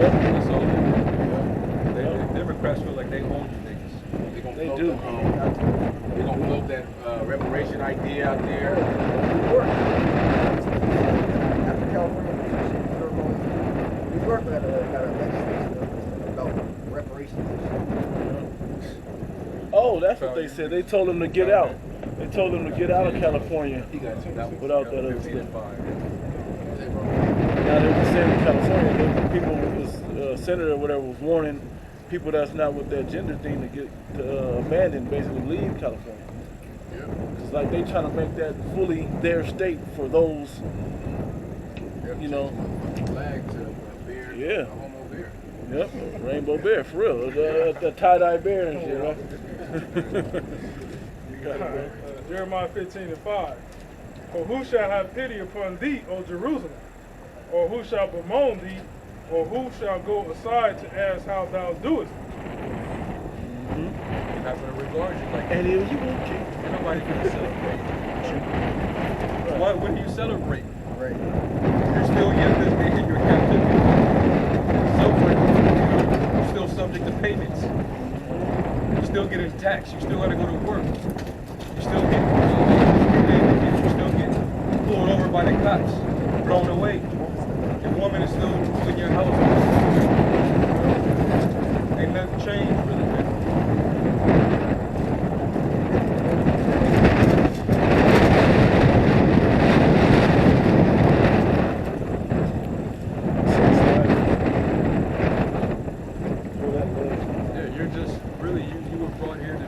That's all the Democrats feel like they own you niggas. They do. They're gonna float that reparation idea out there. New York. After California, New York got a legislation about reparations. Oh, that's what they said. They told him to get out. They told him to get out of California without that other stuff. Now they were saying in California, the people, this senator or whatever was warning people that's not with that gender thing to get to abandon, basically leave California. It's like they trying to make that fully their state for those, you know. Flag to a bear, a homo bear. Yep, rainbow bear for real. The tie-dye bear and shit, right? You got it, bro. Jeremiah 15:5. For who shall have pity upon thee, O Jerusalem? Or who shall bemoan thee? Or who shall go aside to ask how thou doest? You're not going to regard you like And you won't keep. Ain't nobody going to celebrate. What do you celebrate? Right. You're still in your captivity. So you're still subject to payments. You're still getting taxed. You still got to go to work. You're still getting pulled over by the cops, thrown away. Your woman is still in your house. Ain't nothing changed really, man. Yeah, you're just really you were brought here to be.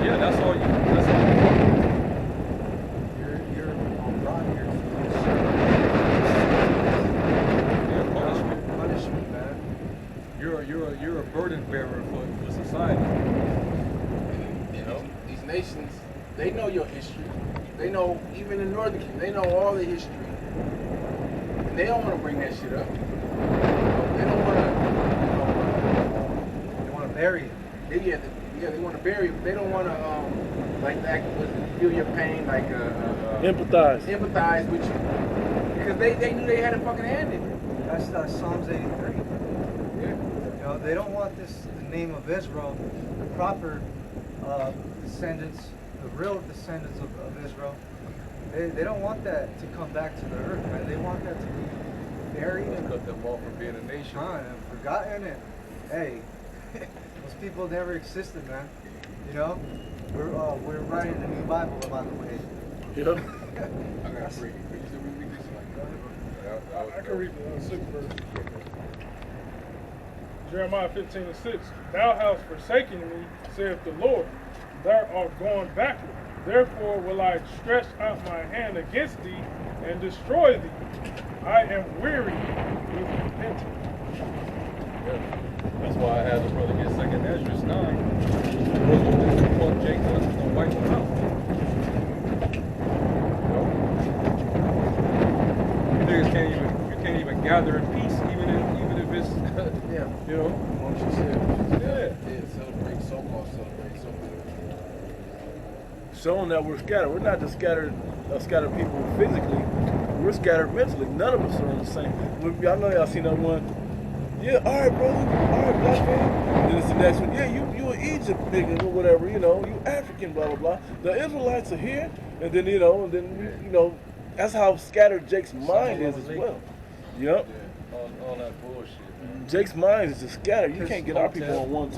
Yeah, that's all you. That's all you. You're brought here to serve. Punishment, man. You're a burden bearer for society. You know, these nations, they know your history. They know, even in Northern Kingdom, they know all the history. And they don't want to bring that shit up. They don't want to. They want to bury it. They want to bury it, but they don't want to, like, feel your pain, like, Empathize with you. Because they knew they had a fucking hand in it. That's Psalms 83. Yeah. You know, they don't want the name of Israel, the proper descendants, the real descendants of Israel. They don't want that to come back to the earth, man. They want that to be buried and cut them off from being a nation. and forgotten. And hey, those people never existed, man. You know, we're writing a new Bible, by the way. Yep. I got to read it. I can read the 6th verse. Jeremiah 15:6. Thou hast forsaken me, saith the Lord. Thou art gone backward. Therefore will I stretch out my hand against thee and destroy thee. I am weary with repentance. Yeah. That's why I had the brother get 2nd Ezra 9. Because what Jake was going to wipe him out. You can't even gather in peace, even if it's you know. Amongst yourselves. Yeah. Celebrate, so-called celebrate, Showing that we're scattered. We're not just scattered people physically. We're scattered mentally. None of us are on the same. Y'all know y'all seen that one. Yeah, all right, brother. All right, black man. And then it's the next one. Yeah, you in Egypt, nigga, or whatever. You know, you African, blah blah blah. The Israelites are here, and then you know, that's how scattered Jake's mind is as well. Yep. Yeah, all that bullshit, man. Jake's mind is just scattered. You can't get our people on one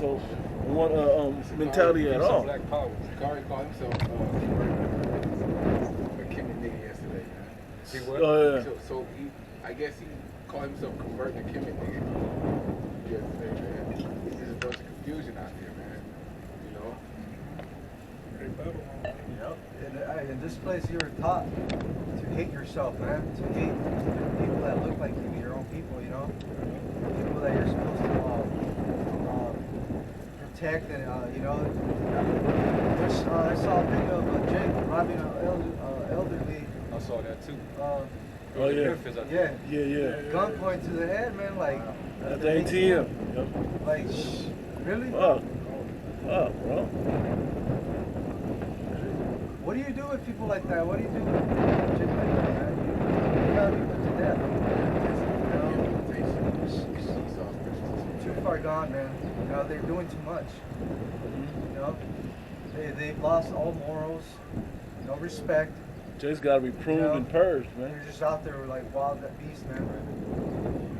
mentality at all. Black power. Zachary called himself a Kimmy nigga yesterday, man. He what? Oh yeah. So I guess he called himself converting a Kimmy nigga yesterday, man. There's a bunch of confusion out there, man. You know? Yep. In this place, you were taught to hate yourself, man. To hate people that look like you, your own people, you know? People that you're supposed to protect and, you know. I saw a video of Jake robbing an elderly. I saw that too. Oh yeah. Memphis, I think. Yeah. Gunpoint to the head, man. Like At the ATM. Yep. Like, really? Wow, bro. What do you do with people like that? What do you do with shit like that, man? You gotta be protected. far gone, man. You know, they're doing too much. You know, they've lost all morals, no respect. Just gotta be pruned and purged, man. They're just out there like wild beasts, man.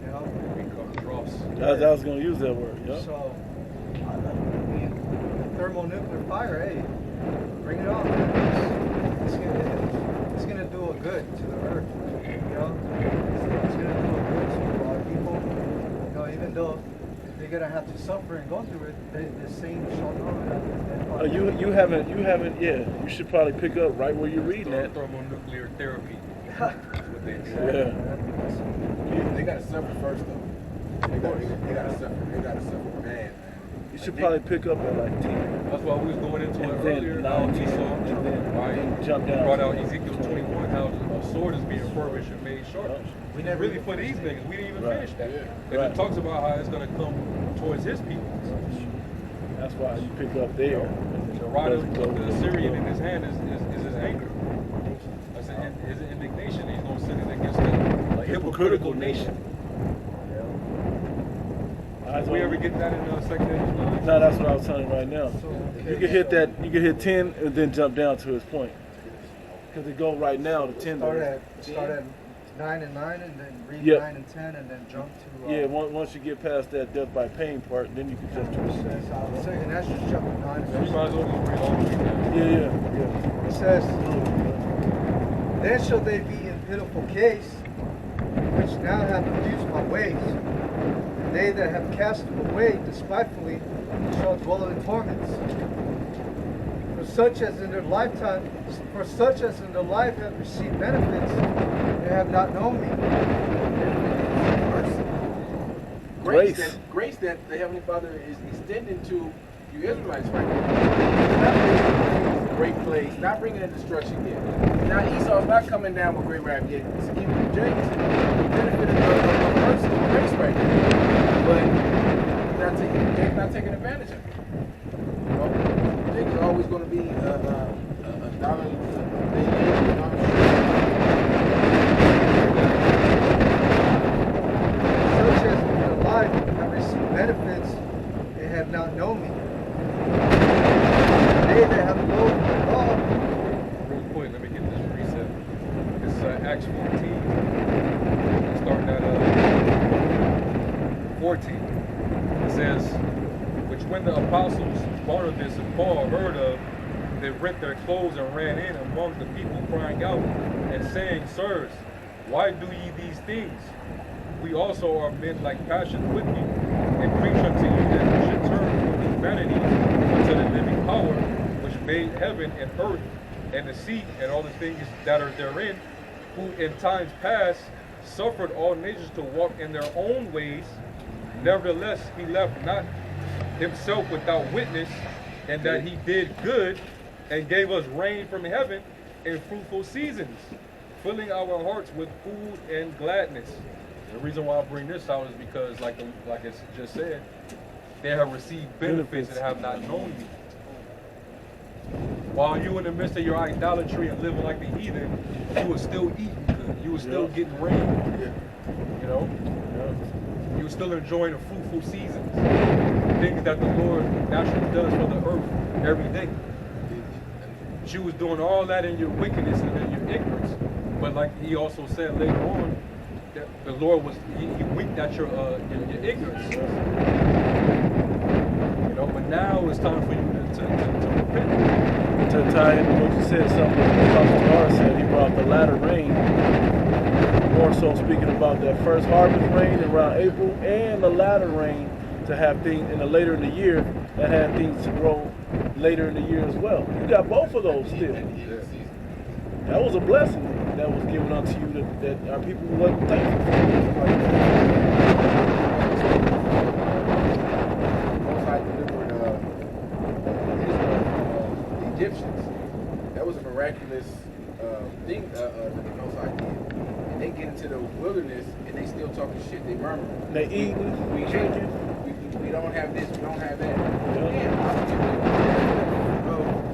You know. Become dross. I was gonna use that word. Yeah. So, I mean, thermonuclear fire, hey, bring it on, man. It's gonna do a good to the earth. You know, it's gonna do a good to a lot of people. You know, even though they're gonna have to suffer and go through it, the saints shall know that. You haven't, yeah. You should probably pick up right where you're reading at. Thermonuclear therapy. That's what they do. Yeah. They gotta suffer first, though. They gotta suffer. They gotta suffer bad, man. You should probably pick up at like 10. That's why we was going into it And then earlier. 9, Esau, 10, and then right? jump down. Brought out Ezekiel 21, how a sword is being furbished and made sharp. We never really for these niggas. We didn't even Right. finish that. Yeah. And Right. it talks about how it's going to come towards his people. That's why you pick up there. The rod of the Assyrian in his hand is his anger. That's his indignation. He's going to send it against a hypocritical nation. Did we ever get that in the second edition? No, that's what I was telling you right now. You can hit that. You can hit 10 and then jump down to his point. Because it go right now to 10. Start at 9 and 9, and then read Yep. 9 and 10, and then jump to. Yeah, once you get past that death by pain part, then you can jump to the 10. And that's just jumping 9. You might as well just read all the way down. Yeah. It says, "Then shall they be in pitiful case, which now have abused my ways. And they that have cast them away despitefully shall dwell in torments. For such as in their life have received benefits, they have not known me." Grace that the Heavenly Father is extending to you Israelites right now. Great place, not bringing in destruction yet. Now Esau's not coming down with great wrath yet. It's giving James the benefit of mercy and grace right now. But Jake's not taking advantage of it. You know? Jake is always going to be a dollar. Such as in their life have received benefits, they have not known me. They that have loathed the law. Real quick, let me get this reset. It's Acts 14. Starting at 14. It says, "Which when the apostles Barnabas and Paul heard of, they rent their clothes and ran in among the people, crying out and saying, Sirs, why do ye these things? We also are men like passion with you, and preach unto you that you should turn from these vanities unto the living power, which made heaven and earth and the sea and all the things that are therein, who in times past suffered all nations to walk in their own ways. Nevertheless, he left not himself without witness, and that he did good and gave us rain from heaven in fruitful seasons, filling our hearts with food and gladness." The reason why I bring this out is because, like it's just said, they have received benefits and have not known you. While you in the midst of your idolatry and living like the heathen, you were still eating good. You were still getting rain. You know? You were still enjoying the fruitful seasons. Things that the Lord naturally does for the earth every day. You was doing all that in your wickedness and in your ignorance. But like he also said later on, that the Lord was he winked at your ignorance. You know, but now it's time for you to repent. To tie in what you said, something Apostle Dar said, he brought the latter rain. More so speaking about that first harvest rain around April and the latter rain to have things in the later in the year that had things to grow later in the year as well. You got both of those still. That was a blessing that was given unto you that our people wasn't thankful for. Most High delivered the Egyptians. That was a miraculous thing that the Most High did. And they get into the wilderness and they still talking shit. They murmur. They eating, We drinking. We don't have this. We don't have that. Yeah.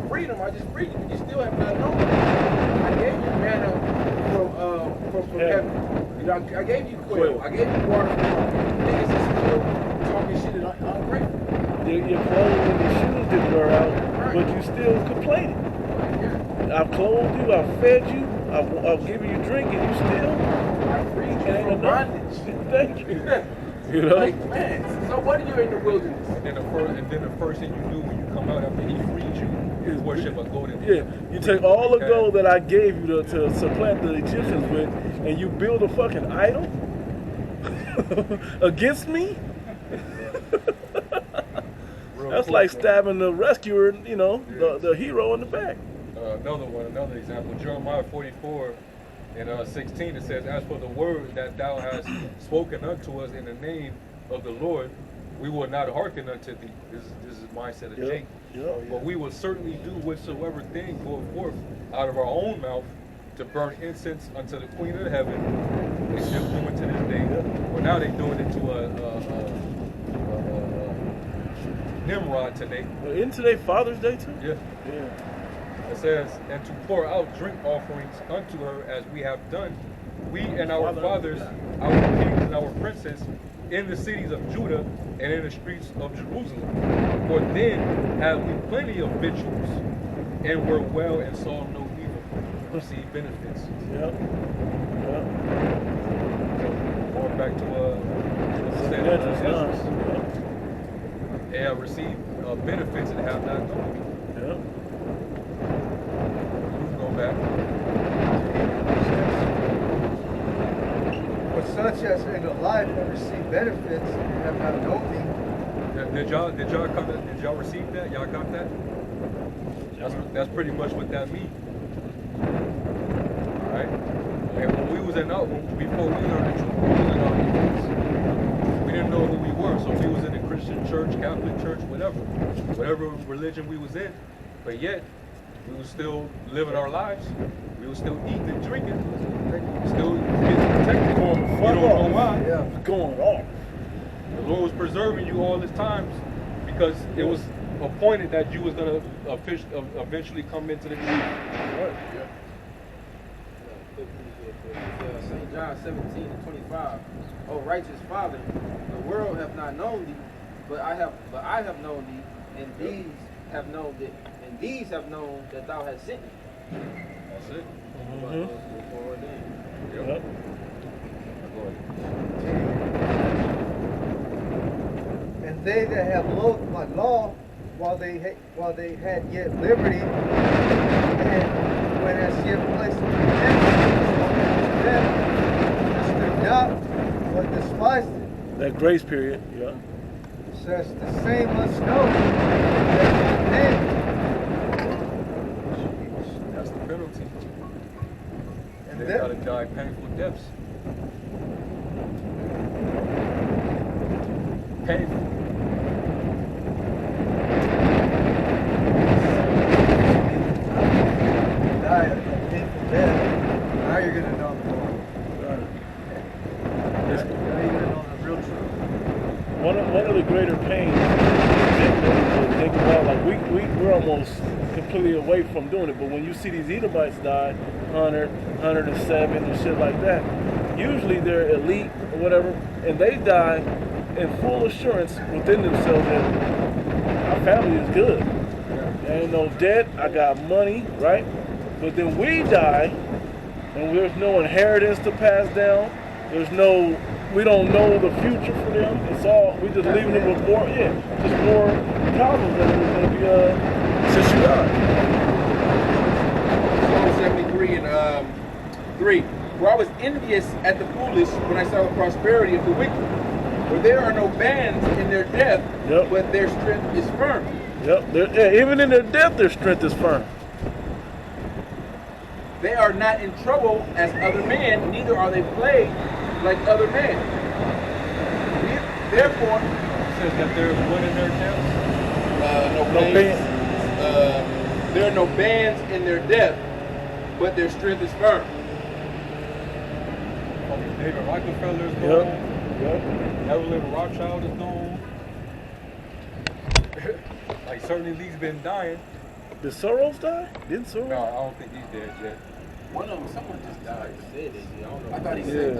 Freedom. I just freed you, but you still have not known. I gave you manna from heaven. You know, I gave you quail. I gave you water from the niggas is still talking your shit is ungrateful. Your clothes and your shoes didn't wear out, but you still complaining. Yeah. I've clothed you, I've fed you, I've given you drink, and you still I freed you ain't from enough. bondage. Thank you. You know? Like, man, so what are you in the wilderness? And then the first thing you do when you come out after he freed you is worship a golden. Yeah, you take all the gold that I gave you to supplant the Egyptians with, and you build a fucking idol against me? That's like stabbing the rescuer, you know, the hero in the back. Another example, Jeremiah 44 and 16, it says, as for the word that thou hast spoken unto us in the name of the Lord, we will not hearken unto thee. This is the mindset of Jake. But we will certainly do whatsoever thing go forth out of our own mouth to burn incense unto the Queen of Heaven. They still doing to this day. Well, now they're doing it to Nimrod today. Well, isn't today Father's Day too? Yeah. It says, and to pour out drink offerings unto her as we have done, we and our fathers, our kings and our princes, in the cities of Judah and in the streets of Jerusalem. For then had we plenty of victuals, and were well and saw no evil, received benefits. Yep. Going back to they have received benefits and have not known. Yep. Go back. For such as in the life have received benefits and have not known me. Did y'all receive that? Y'all got that? That's pretty much what that means. All right. And when we was before we learned the truth, we was in our ignorance. We didn't know who we were, so we was in a Christian church, Catholic church, whatever religion we was in, but yet we was still living our lives. We was still eating and drinking, still getting protected. You don't know why. Yeah, going off. The Lord was preserving you all this time because it was appointed that you was gonna eventually come into the truth. St. John 17:25. Oh, righteous Father, the world hath not known thee, but I have known thee, and these have known that thou hast sent me. That's it. Yep. And they that have loathed my law, while they had yet liberty, and when as yet placed in death, understood not, but despised it. That grace period, yeah. Says the same must know that That's the penalty. and They that, gotta die painful deaths. Painful. die a painful death. Now you're gonna know the Lord. Now you're gonna know the real truth. One of the greater pains to think about, like we're almost completely away from doing it, but when you see these Edomites die, 100, 107 and shit like that, usually they're elite or whatever, and they die in full assurance within themselves that our family is good. There ain't no debt, I got money, right? But then we die, and there's no inheritance to pass down. We don't know the future for them. It's all, we just leaving them with more problems that are going to be, since you die. Psalm 73 and 3. For I was envious at the foolish when I saw the prosperity of the wicked. For there are no bands in their death, but their strength is firm. Even in their death, their strength is firm. They are not in trouble as other men, neither are they plagued like other men. Therefore, It says that there is one in their death. no bands. There are no bands in their death, but their strength is firm. David Rockefeller is gone. Yep. Evelyn Rothschild is gone. Like certain elites been dying. Did Soros die? Didn't Soros? No, I don't think he's dead yet. One of them, someone just died. Said it. I don't know. I thought he said